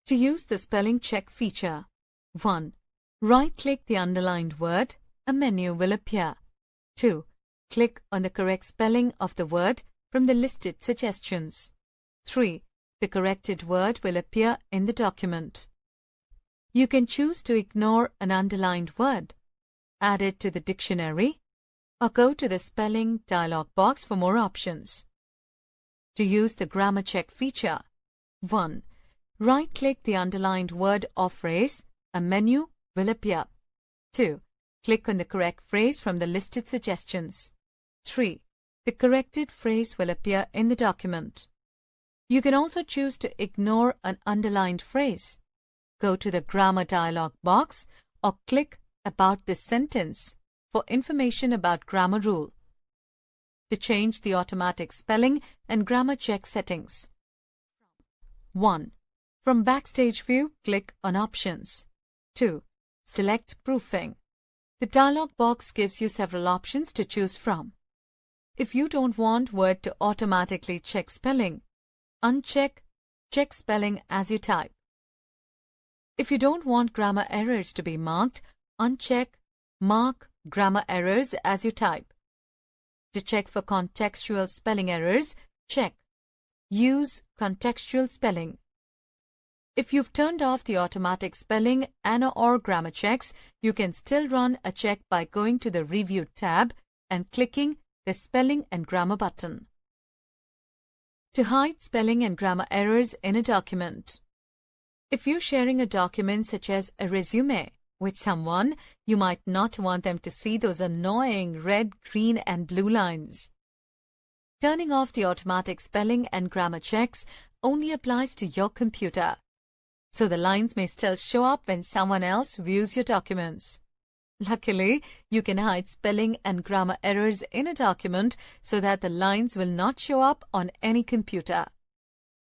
To use the spelling check feature, 1. Right-click the underlined word. A menu will appear. 2. Click on the correct spelling of the word from the listed suggestions. 3. The corrected word will appear in the document. You can choose to ignore an underlined word, add it to the dictionary, or go to the spelling dialog box for more options. To use the grammar check feature, 1. Right-click the underlined word or phrase. A menu will appear. 2. Click on the correct phrase from the listed suggestions. 3. The corrected phrase will appear in the document. You can also choose to ignore an underlined phrase. Go to the grammar dialog box or click About this sentence for information about grammar rule. To change the automatic spelling and grammar check settings. 1. From Backstage View, click on Options. 2. Select Proofing. The dialog box gives you several options to choose from. If you don't want Word to automatically check spelling, uncheck Check Spelling as you type. If you don't want grammar errors to be marked, uncheck Mark Grammar Errors as you type. To check for contextual spelling errors, check Use Contextual Spelling. If you've turned off the automatic spelling and/or grammar checks, you can still run a check by going to the Review tab and clicking the Spelling and Grammar button. To hide spelling and grammar errors in a document. If you're sharing a document such as a resume with someone, you might not want them to see those annoying red, green, and blue lines. Turning off the automatic spelling and grammar checks only applies to your computer, so the lines may still show up when someone else views your documents. Luckily, you can hide spelling and grammar errors in a document so that the lines will not show up on any computer.